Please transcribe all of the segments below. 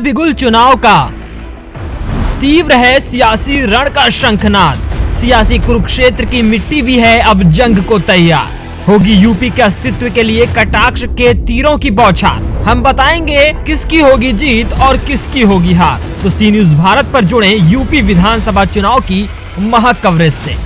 बिगुल चुनाव का, तीव्र है सियासी रण का शंखनाद। सियासी कुरुक्षेत्र की मिट्टी भी है अब जंग को तैयार। होगी यूपी के अस्तित्व के लिए कटाक्ष के तीरों की बौछार। हम बताएंगे किसकी होगी जीत और किसकी होगी हार। तो सी न्यूज भारत पर जुड़े यूपी विधानसभा चुनाव की महक कवरेज से।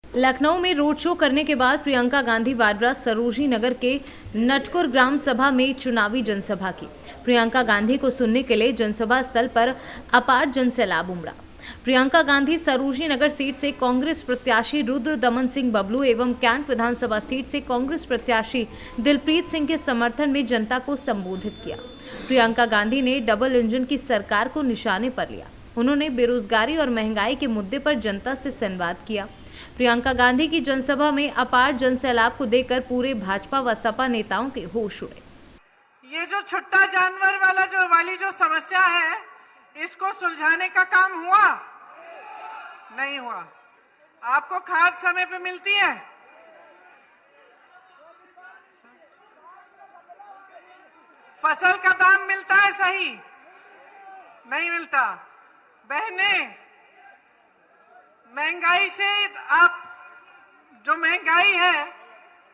लखनऊ में रोड शो करने के बाद प्रियंका गांधी वाड्रा सरोजनी नगर के नटकुर ग्राम सभा में चुनावी जनसभा की। प्रियंका गांधी को सुनने के लिए जनसभा स्थल पर अपार जनसैलाब उमड़ा। प्रियंका गांधी सरोजनी नगर सीट से कांग्रेस प्रत्याशी रुद्र दमन सिंह बबलू एवं कैंट विधानसभा सीट से कांग्रेस प्रत्याशी दिलप्रीत सिंह के समर्थन में जनता को संबोधित किया। प्रियंका गांधी ने डबल इंजन की सरकार को निशाने पर लिया। उन्होंने बेरोजगारी और महंगाई के मुद्दे पर जनता से संवाद किया। प्रियंका गांधी की जनसभा में अपार जनसैलाब को देखकर पूरे भाजपा व सपा नेताओं के होश उड़े। ये जो छुट्टा जानवर वाली जो समस्या है, इसको सुलझाने का काम हुआ नहीं हुआ। आपको खाद समय पे मिलती है? फसल का दाम मिलता है सही? नहीं मिलता। बहने, महंगाई से आप जो महंगाई है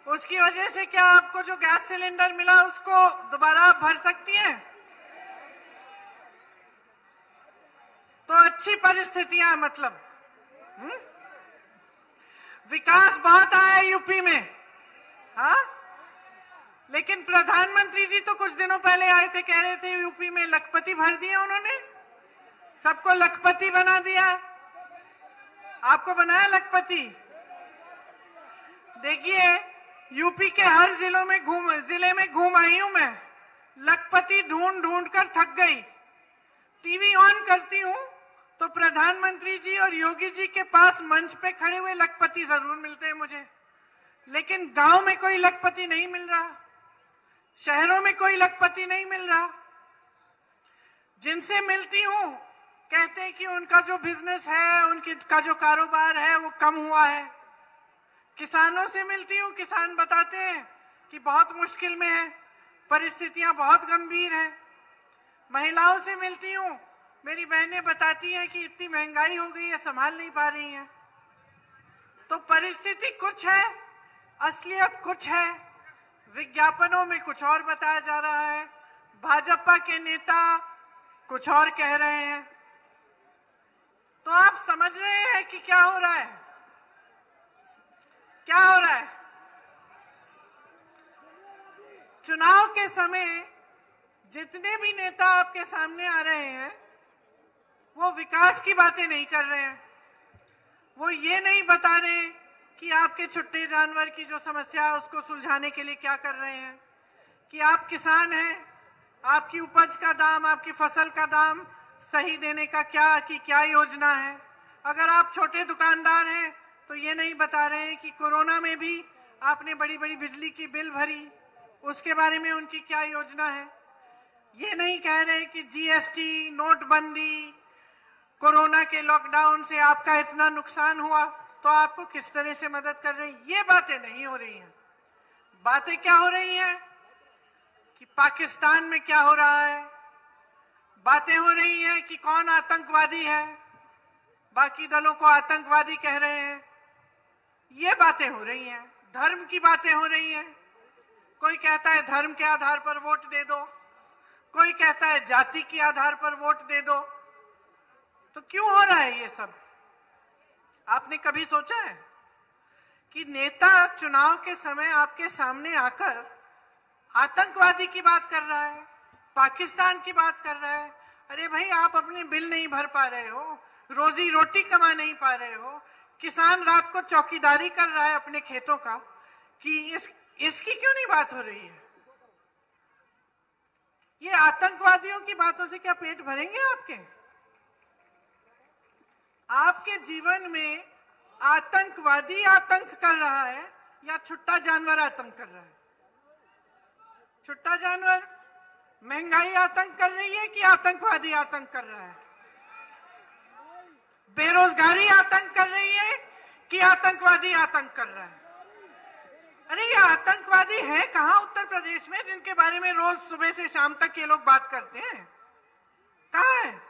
उसकी वजह से क्या आपको जो गैस सिलेंडर मिला उसको दोबारा आप भर सकती हैं? तो अच्छी परिस्थितियां मतलब विकास बहुत आया है यूपी में, हाँ। लेकिन प्रधानमंत्री जी तो कुछ दिनों पहले आए थे, कह रहे थे यूपी में लखपति भर दिए उन्होंने, सबको लखपति बना दिया। आपको बनाया लखपति? देखिए, यूपी के हर जिले में घूम आई हूं मैं, लखपति ढूंढ ढूंढ कर थक गई। टीवी ऑन करती हूं तो प्रधानमंत्री जी और योगी जी के पास मंच पे खड़े हुए लखपति जरूर मिलते हैं मुझे, लेकिन गांव में कोई लखपति नहीं मिल रहा, शहरों में कोई लखपति नहीं मिल रहा। जिनसे मिलती हूं कहते हैं कि उनका जो बिजनेस है, उनका जो कारोबार है वो कम हुआ है। किसानों से मिलती हूं, किसान बताते हैं कि बहुत मुश्किल में है, परिस्थितियां बहुत गंभीर हैं। महिलाओं से मिलती हूं, मेरी बहनें बताती हैं कि इतनी महंगाई हो गई है, संभाल नहीं पा रही हैं। तो परिस्थिति कुछ है, असलियत कुछ है, विज्ञापनों में कुछ और बताया जा रहा है, भाजपा के नेता कुछ और कह रहे हैं। तो आप समझ रहे हैं कि क्या हो रहा है? क्या हो रहा है? चुनाव के समय जितने भी नेता आपके सामने आ रहे हैं वो विकास की बातें नहीं कर रहे हैं। वो ये नहीं बता रहे कि आपके छुट्टे जानवर की जो समस्या है उसको सुलझाने के लिए क्या कर रहे हैं, कि आप किसान हैं, आपकी उपज का दाम, आपकी फसल का दाम सही देने का क्या योजना है। अगर आप छोटे दुकानदार हैं तो ये नहीं बता रहे हैं कि कोरोना में भी आपने बड़ी बड़ी बिजली की बिल भरी, उसके बारे में उनकी क्या योजना है। ये नहीं कह रहे कि जीएसटी, नोटबंदी, कोरोना के लॉकडाउन से आपका इतना नुकसान हुआ तो आपको किस तरह से मदद कर रहे हैं। ये बातें नहीं हो रही हैं। बातें क्या हो रही हैं कि पाकिस्तान में क्या हो रहा है, बातें हो रही हैं कि कौन आतंकवादी है, बाकी दलों को आतंकवादी कह रहे हैं। ये बातें हो रही हैं। धर्म की बातें हो रही हैं। कोई कहता है धर्म के आधार पर वोट दे दो, कोई कहता है जाति के आधार पर वोट दे दो। तो क्यों हो रहा है ये सब? आपने कभी सोचा है कि नेता चुनाव के समय आपके सामने आकर आतंकवादी की बात कर रहा है, पाकिस्तान की बात कर रहा है? अरे भाई, आप अपने बिल नहीं भर पा रहे हो, रोजी रोटी कमा नहीं पा रहे हो, किसान रात को चौकीदारी कर रहा है अपने खेतों का, कि इसकी क्यों नहीं बात हो रही है? ये आतंकवादियों की बातों से क्या पेट भरेंगे आपके? आपके जीवन में आतंकवादी आतंक कर रहा है या छुट्टा जानवर आतंक कर रहा है? छुट्टा जानवर महंगाई आतंक कर रही है कि आतंकवादी आतंक कर रहा है? बेरोजगारी आतंक कर रही है कि आतंकवादी आतंक कर रहा है? अरे ये आतंकवादी है कहाँ उत्तर प्रदेश में जिनके बारे में रोज सुबह से शाम तक ये लोग बात करते हैं? कहाँ है?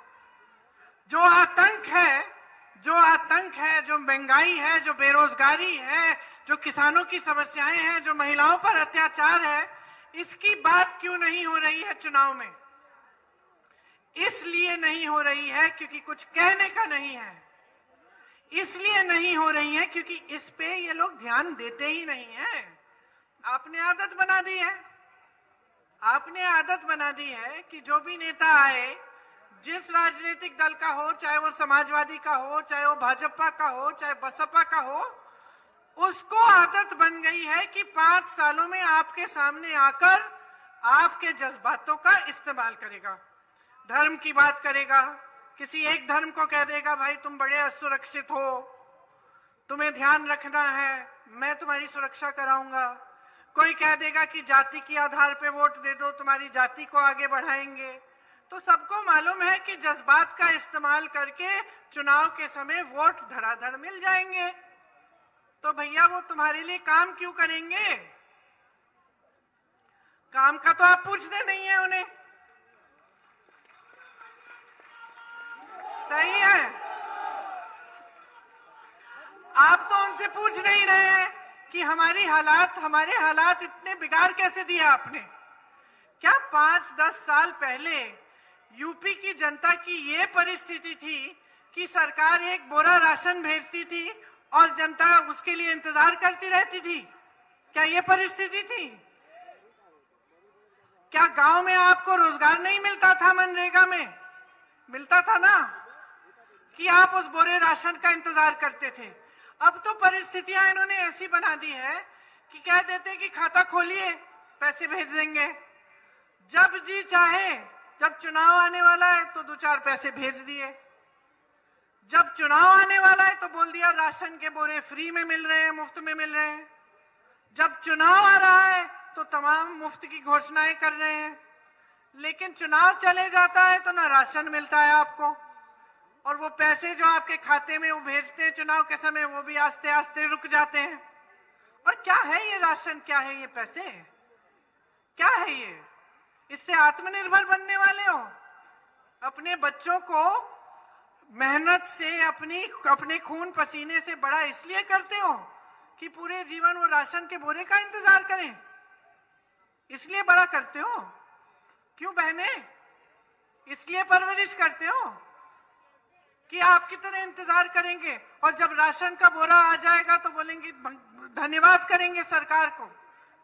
जो आतंक है, जो महंगाई है, जो बेरोजगारी है, जो किसानों की समस्याएं हैं, जो महिलाओं पर अत्याचार है, इसकी बात क्यों नहीं हो रही है चुनाव में? इसलिए नहीं हो रही है क्योंकि कुछ कहने का नहीं है। इसलिए नहीं हो रही है क्योंकि इस पे ये लोग ध्यान देते ही नहीं है। आपने आदत बना दी है कि जो भी नेता आए, जिस राजनीतिक दल का हो, चाहे वो समाजवादी का हो, चाहे वो भाजपा का हो, चाहे बसपा का हो, उसको आदत बन गई है कि 5 सालों में आपके सामने आकर आपके जज्बातों का इस्तेमाल करेगा, धर्म की बात करेगा, किसी एक धर्म को कह देगा भाई तुम बड़े असुरक्षित हो, तुम्हें ध्यान रखना है, मैं तुम्हारी सुरक्षा कराऊंगा। कोई कह देगा कि जाति के आधार पे वोट दे दो, तुम्हारी जाति को आगे बढ़ाएंगे। तो सबको मालूम है कि जज्बात का इस्तेमाल करके चुनाव के समय वोट धड़ाधड़ मिल जाएंगे। तो भैया वो तुम्हारे लिए काम क्यों करेंगे? काम का तो आप पूछते नहीं है उन्हें। सही है, आप तो उनसे पूछ नहीं रहे हैं कि हमारे हालात इतने बिगाड़ कैसे दिए आपने। क्या 5-10 साल पहले यूपी की जनता की ये परिस्थिति थी कि सरकार एक बोरा राशन भेजती थी और जनता उसके लिए इंतजार करती रहती थी? क्या ये परिस्थिति थी? क्या गांव में आपको रोजगार नहीं मिलता था? मनरेगा में मिलता था ना, कि आप उस बोरे राशन का इंतजार करते थे। अब तो परिस्थितियां इन्होंने ऐसी बना दी है कि कह देते कि खाता खोलिए, पैसे भेज देंगे। जब जी चाहे, जब चुनाव आने वाला है तो 2-4 पैसे भेज दिए, जब चुनाव आने वाला है तो बोल दिया राशन के बोरे फ्री में मिल रहे हैं, मुफ्त में मिल रहे हैं। जब चुनाव आ रहा है तो तमाम मुफ्त की घोषणाएं कर रहे हैं, लेकिन चुनाव चले जाता है तो ना राशन मिलता है आपको, और वो पैसे जो आपके खाते में वो भेजते हैं चुनाव के समय, वो भी आस्ते आस्ते रुक जाते हैं। और क्या है ये राशन, क्या है ये पैसे, क्या है ये? इससे आत्मनिर्भर बनने वाले हो? अपने बच्चों को मेहनत से, अपने खून पसीने से बड़ा इसलिए करते हो कि पूरे जीवन वो राशन के बोरे का इंतजार करें? इसलिए बड़ा करते हो? क्यों बहने? इसलिए परवरिश करते हो कि आपकी तरह इंतजार करेंगे, और जब राशन का बोरा आ जाएगा तो बोलेंगे, धन्यवाद करेंगे सरकार को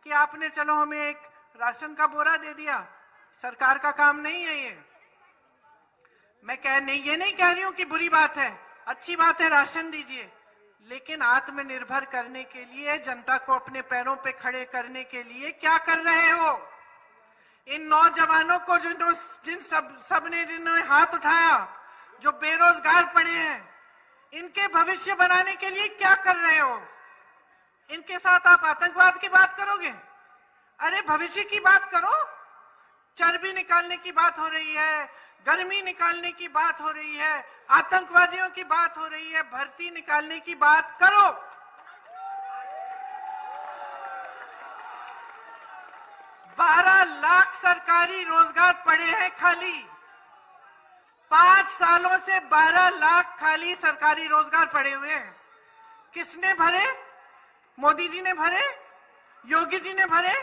कि आपने चलो हमें एक राशन का बोरा दे दिया। सरकार का काम नहीं है ये। मैं ये नहीं कह रही हूं कि बुरी बात है, अच्छी बात है, राशन दीजिए, लेकिन आत्मनिर्भर करने के लिए, जनता को अपने पैरों पे खड़े करने के लिए क्या कर रहे हो? इन नौजवानों को जिन्होंने हाथ उठाया, जो बेरोजगार पड़े हैं, इनके भविष्य बनाने के लिए क्या कर रहे हो? इनके साथ आप आतंकवाद की बात करोगे? अरे भविष्य की बात करो। चर्बी निकालने की बात हो रही है, गर्मी निकालने की बात हो रही है, आतंकवादियों की बात हो रही है, भर्ती निकालने की बात करो। 12 लाख सरकारी रोजगार पड़े हैं खाली। 5 सालों से 12 लाख खाली सरकारी रोजगार पड़े हुए हैं। किसने भरे? मोदी जी ने भरे? योगी जी ने भरे?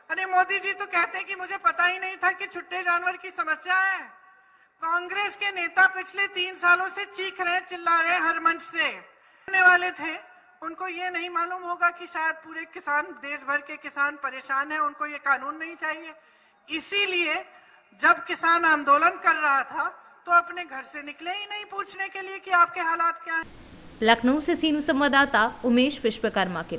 अरे मोदी जी तो कहते हैं कि मुझे पता ही नहीं था कि छुट्टे जानवर की समस्या है। कांग्रेस के नेता पिछले 3 सालों से चीख रहे, चिल्ला रहे हर मंच से। आने वाले थे, उनको ये नहीं मालूम होगा कि शायद पूरे किसान, देश भर के किसान परेशान हैं, उनको ये कानून नहीं चाहिए। इसीलिए जब किसान आंदोलन कर रहा था तो अपने घर से निकले ही नहीं पूछने के लिए कि आपके हालात क्या हैं। लखनऊ से सीनू संवाददाता उमेश विश्वकर्मा की